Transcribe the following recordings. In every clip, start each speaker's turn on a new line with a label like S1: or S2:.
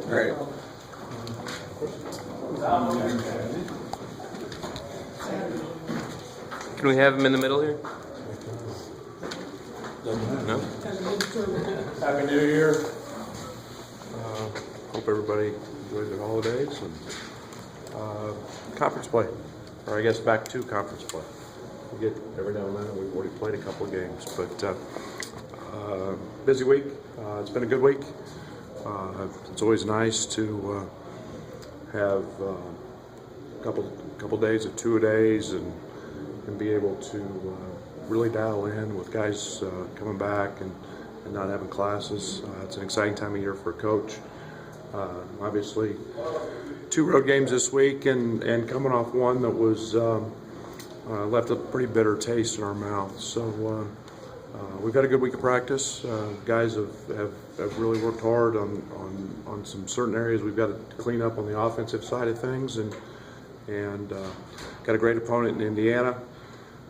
S1: right. Can we have him in the middle here? No?
S2: Happy New Year. Hope everybody enjoyed their holidays and conference play, or I guess back to conference play. We get every now and then. We've already played a couple of games, but busy week. It's been a good week. It's always nice to have a couple days of 2-a-days and be able to really dial in with guys coming back and not having classes. It's an exciting time of year for a coach. Obviously, 2 road games this week and coming off one that was left a pretty bitter taste in our mouth. So we've had a good week of practice. Guys have really worked hard on some certain areas we've got to clean up on the offensive side of things, and got a great opponent in Indiana.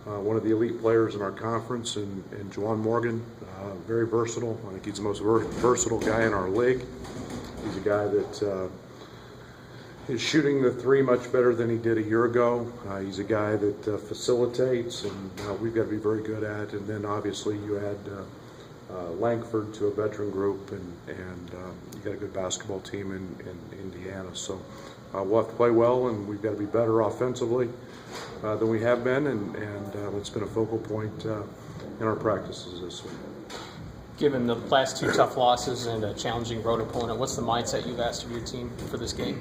S2: One of the elite players in our conference, and Juwan Morgan, very versatile. I think he's the most versatile guy in our league. He's a guy that is shooting the 3 much better than he did a year ago. He's a guy that facilitates, and we've got to be very good at. And then obviously you add Langford to a veteran group, and you got a good basketball team in Indiana. So we'll have to play well, and we've got to be better offensively than we have been, and it's been a focal point in our practices this week.
S3: Given the last 2 tough losses and a challenging road opponent, what's the mindset you've asked of your team for this game?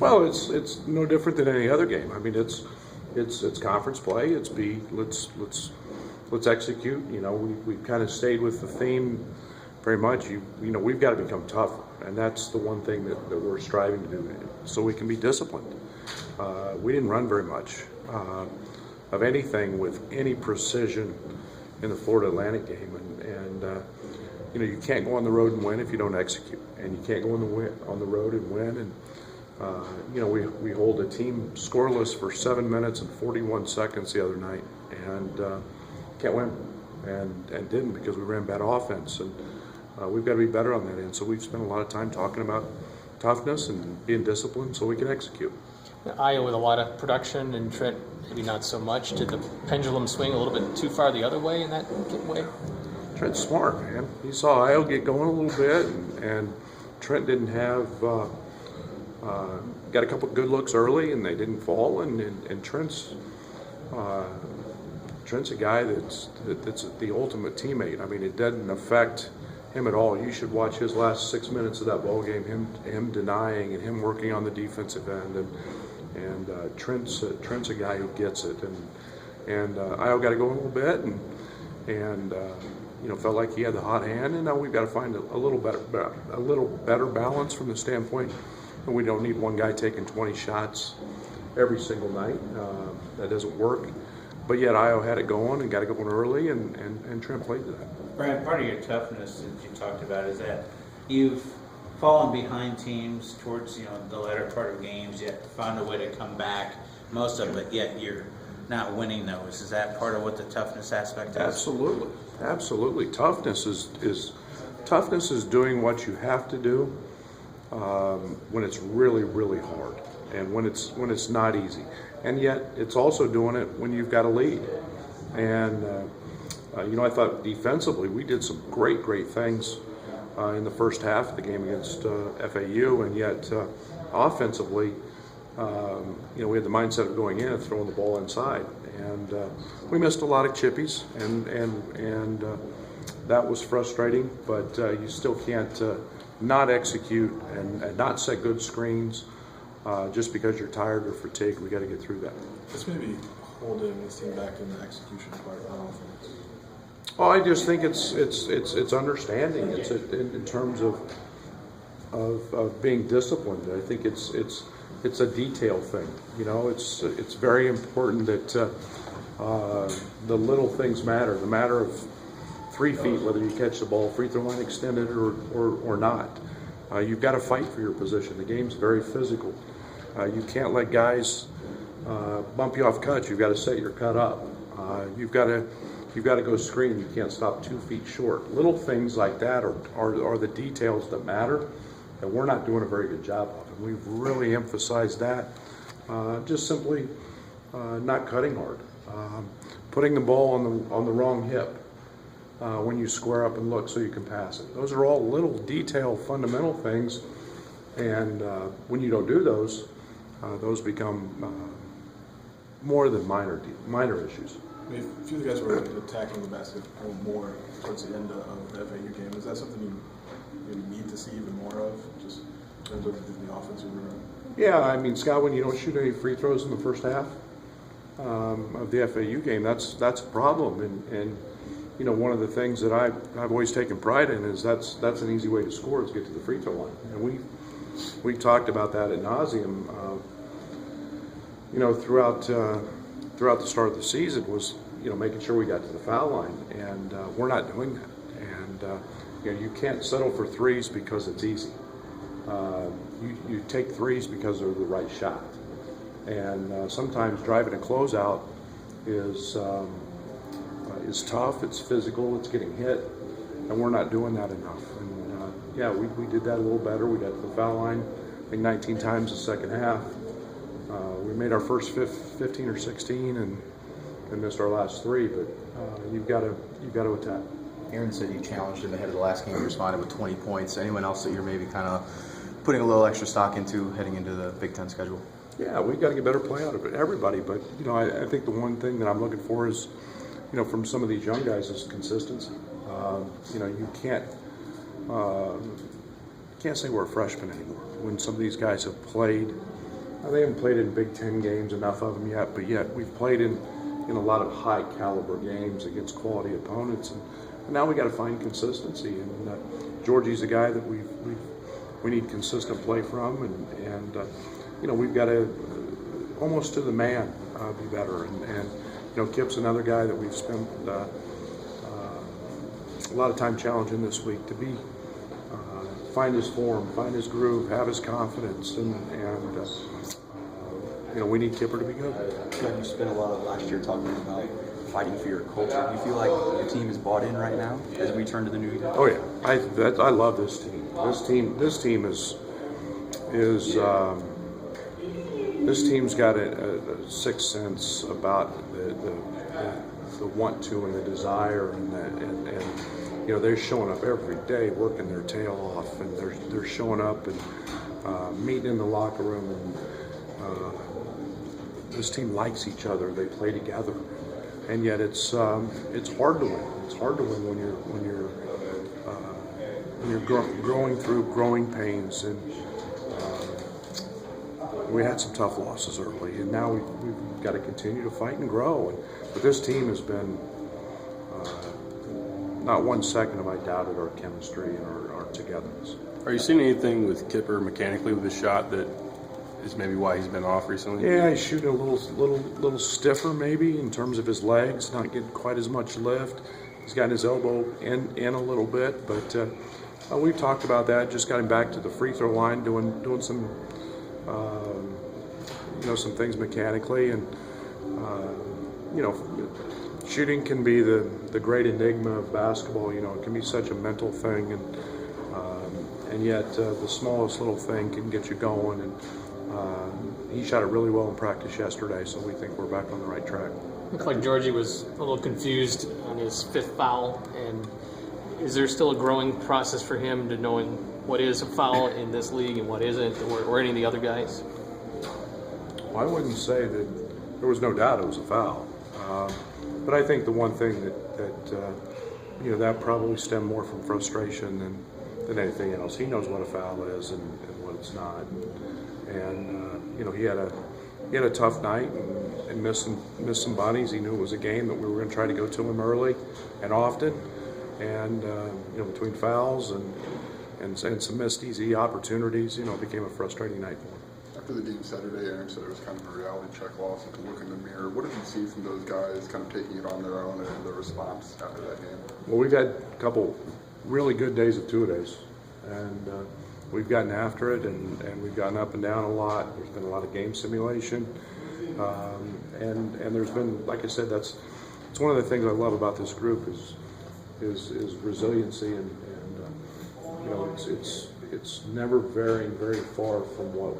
S2: Well, it's no different than any other game. I mean, it's conference play. Let's execute. You know, we've kind of stayed with the theme very much. You know, we've got to become tougher, and that's the one thing that we're striving to do, so we can be disciplined. We didn't run very much of anything with any precision in the Florida Atlantic game, and you know, you can't go on the road and win if you don't execute, and you can't go on the road and win. And you know, we hold a team scoreless for 7 minutes and 41 seconds the other night, and can't win, and didn't, because we ran bad offense, and we've got to be better on that end. So we've spent a lot of time talking about toughness and being disciplined so we can execute.
S3: Iowa with a lot of production, and Trent maybe not so much. Did the pendulum swing a little bit too far the other way in that way?
S2: Trent's smart, man. He saw Iowa get going a little bit, and Trent didn't have got a couple good looks early, and they didn't fall. And Trent's a guy that's the ultimate teammate. I mean, it doesn't affect him at all. You should watch his last 6 minutes of that ball game. Him denying and him working on the defensive end, and Trent's a guy who gets it. And Iowa got to go a little bit, and you know, felt like he had the hot hand, and now we've got to find a little better balance from the standpoint. And we don't need one guy taking 20 shots every single night. That doesn't work. But yet Iowa had it going and got it going early, and Trent played to that.
S4: Brian, part of your toughness that you talked about is that you've fallen behind teams towards the latter part of games, yet found a way to come back most of it, yet you're not winning those. Is that part of what the toughness aspect is?
S2: Absolutely. Toughness is doing what you have to do when it's really, really hard, and when it's not easy. And yet it's also doing it when you've got a lead. And I thought defensively we did some great things in the first half of the game against FAU, and yet offensively, we had the mindset of going in and throwing the ball inside, and we missed a lot of chippies, and that was frustrating. But you still can't not execute and not set good screens just because you're tired or fatigued. We got to get through that.
S5: What's maybe holding this team back in the execution part on offense?
S2: Well, I just think it's understanding. It's in terms of being disciplined. I think it's a detail thing. It's very important that the little things matter. The matter of 3 feet, whether you catch the ball, free throw line extended or not. You've got to fight for your position. The game's very physical. You can't let guys bump you off cuts. You've got to set your cut up. You've got to you've got to go screen, you can't stop 2 feet short. Little things like that are the details that matter that we're not doing a very good job of. And we've really emphasized that. Just simply not cutting hard. Putting the ball on the wrong hip when you square up and look so you can pass it. Those are all little detail, fundamental things. And when you don't do those become more than minor issues.
S5: I mean, a few of the guys were attacking the basketball more towards the end of the FAU game. Is that something you need to see even more of, just in terms of the offensive room?
S2: Yeah, I mean, Scott, when you don't shoot any free throws in the first half of the FAU game, that's a problem. And you know, one of the things that I've always taken pride in is that's an easy way to score is get to the free throw line. And we talked about that ad nauseum. You know, throughout the start of the season was, you know, making sure we got to the foul line, and we're not doing that. And you know, you can't settle for threes because it's easy. You take threes because they're the right shot, and sometimes driving a closeout is tough. It's physical. It's getting hit, and we're not doing that enough. And yeah, we did that a little better. We got to the foul line, I think 19 times the second half. We made our first 15 or 16 and missed our last 3. But you've got to attack.
S6: Aaron said you challenged him ahead of the last game. You responded with 20 points. Anyone else that you're maybe kind of putting a little extra stock into heading into the Big Ten schedule?
S2: Yeah, we've got to get better play out of it, everybody. But you know, I think the one thing that I'm looking for is, you know, from some of these young guys is consistency. You know, you can't say we're a freshman anymore when some of these guys have played. Now, they haven't played in Big Ten games, enough of them yet, but yet we've played in a lot of high caliber games against quality opponents, and now we got to find consistency. And Georgie's a guy that we need consistent play from, and you know, we've got to almost to the man be better. And you know, Kip's another guy that we've spent a lot of time challenging this week to be find his form, find his groove, have his confidence, and you know, we need Kipper to be good.
S7: You spent a lot of last year talking about fighting for your culture. Do you feel like the team is bought in right now as we turn to the new year?
S2: Oh yeah, I love this team. This team's got a sixth sense about the want to and the desire, and you know, they're showing up every day, working their tail off, and they're showing up and meeting in the locker room, and this team likes each other. They play together, and yet it's hard to win. It's hard to win when you're growing through growing pains, and we had some tough losses early, and now we've got to continue to fight and grow. But this team has been not 1 second have I doubted our chemistry and our togetherness.
S1: Are you seeing anything with Kipper mechanically with his shot that is maybe why he's been off recently?
S2: Yeah, he's shooting a little stiffer maybe in terms of his legs, not getting quite as much lift. He's gotten his elbow in a little bit, but we've talked about that. Just got him back to the free throw line, doing some you know, some things mechanically, and you know, shooting can be the great enigma of basketball. You know, it can be such a mental thing, and yet the smallest little thing can get you going. And he shot it really well in practice yesterday, so we think we're back on the right track.
S3: Looks like Georgie was a little confused on his 5th foul, and is there still a growing process for him to knowing what is a foul in this league and what isn't, or any of the other guys?
S2: Well, I wouldn't say that there was no doubt it was a foul, but I think the one thing that you know, that probably stemmed more from frustration than anything else. He knows what a foul is and what it's not, and you know, he had a tough night and missed some bodies. He knew it was a game that we were going to try to go to him early and often, and you know, between fouls and some missed easy opportunities, you know, it became a frustrating night for him.
S8: After the game Saturday, Aaron said it was kind of a reality check loss and to look in the mirror. What did you see from those guys kind of taking it on their own and their response after that game?
S2: Well, we've had a couple really good days of two-a-days, and we've gotten after it, and we've gotten up and down a lot. There's been a lot of game simulation, and there's been, like I said, it's it's one of the things I love about this group is resiliency, and you know, it's never varying very far from what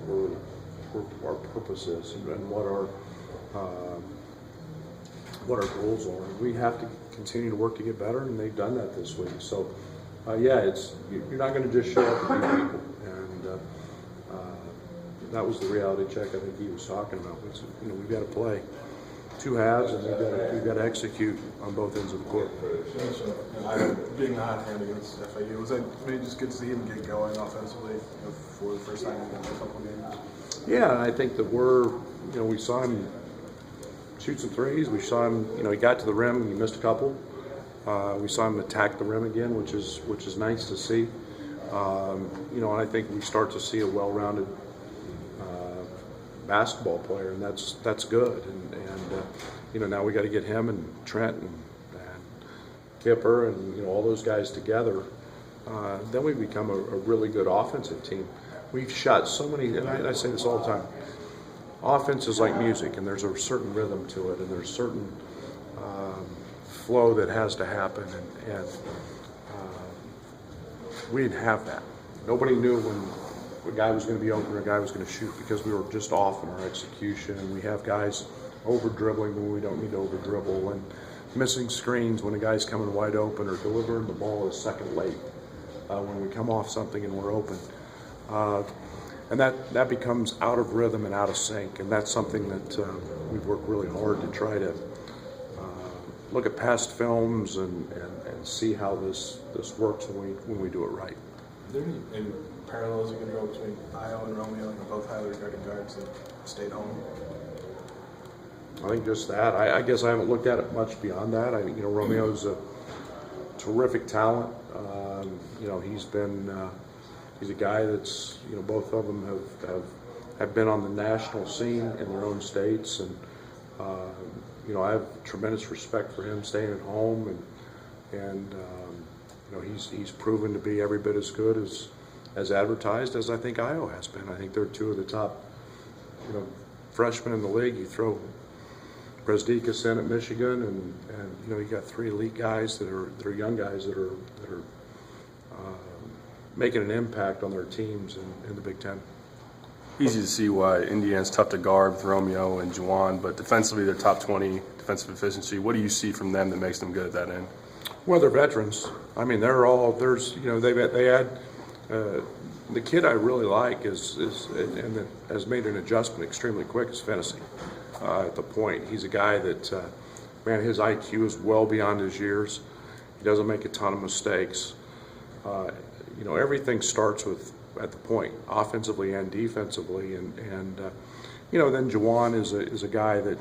S2: our purpose is and what our goals are. We have to continue to work to get better, and they've done that this week. So, yeah, you're not going to just show up and beat people, and that was the reality check I think he was talking about. You know, we've got to play 2 halves, and we've got to execute on both ends of the court.
S5: Being the hot hand against FAU, was that maybe just good to see him get going offensively, you know, for the first time in a couple games?
S2: Yeah, and I think that we saw him shoot some threes. We saw him, he got to the rim, he missed a couple. We saw him attack the rim again, which is nice to see. And I think we start to see a well-rounded basketball player, and that's good. And now we got to get him and Trent and Kipper and all those guys together. Then we become a really good offensive team. We've shot so many, and I say this all the time. Offense is like music, and there's a certain rhythm to it, and there's certain flow that has to happen, and we didn't have that. Nobody knew when a guy was going to be open or a guy was going to shoot, because we were just off in our execution, and we have guys over dribbling when we don't need to over dribble, and missing screens when a guy's coming wide open, or delivering the ball a second late when we come off something and we're open. And that becomes out of rhythm and out of sync, and that's something that we've worked really hard to try to look at past films and see how this works when we do it right.
S5: Are there any parallels you can draw between Io and Romeo, both highly regarded guards that stayed home?
S2: I think just that. I guess I haven't looked at it much beyond that. I think Romeo's a terrific talent. He's a guy that's both of them have been on the national scene in their own states, and I have tremendous respect for him staying at home, and he's proven to be every bit as good as advertised as I think Io has been. I think they're 2 of the top freshmen in the league. You throw Brezdikas in at Michigan, and you got 3 elite guys that are young guys that are making an impact on their teams in the Big Ten.
S1: Easy to see why Indiana's tough to guard with Romeo and Juwan, but defensively they're top 20 defensive efficiency. What do you see from them that makes them good at that end?
S2: Well, they're veterans. I mean, they had the kid I really like and has made an adjustment extremely quick is Fennessy at the point. He's a guy that, his IQ is well beyond his years. He doesn't make a ton of mistakes. Everything starts at the point, offensively and defensively, and then Juwan is a guy that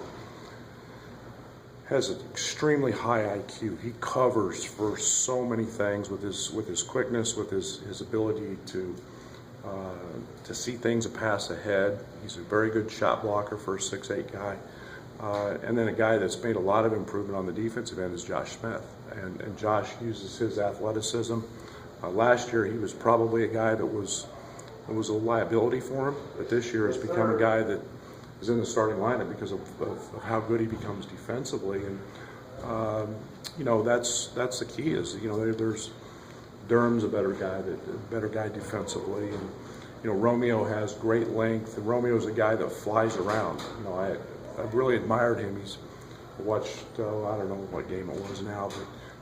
S2: has an extremely high IQ. He covers for so many things with his quickness, with his ability to see things a pass ahead. He's a very good shot blocker for a 6'8" guy. And then a guy that's made a lot of improvement on the defensive end is Josh Smith. And Josh uses his athleticism. Last year he was probably a guy that was a liability for him, but this year has become a guy that is in the starting lineup because of how good he becomes defensively. And that's the key is there's Durham's a better guy defensively, and Romeo has great length, and Romeo's a guy that flies around. I've really admired him. He's watched I don't know what game it was now,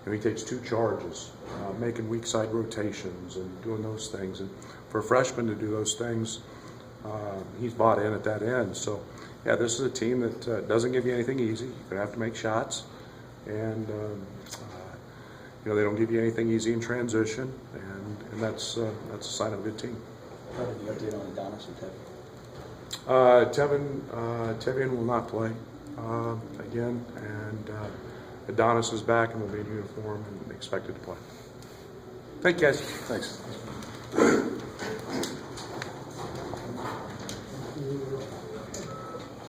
S2: but he takes 2 charges, making weak side rotations and doing those things. And for a freshman to do those things, he's bought in at that end. So, yeah, this is a team that doesn't give you anything easy. You're going to have to make shots. And, they don't give you anything easy in transition. And that's a sign of a good team.
S7: How did you update on Adonis and Tevin?
S2: Tevian will not play again. And Adonis is back and will be in uniform and expected to play. Thank you, guys.
S8: Thanks.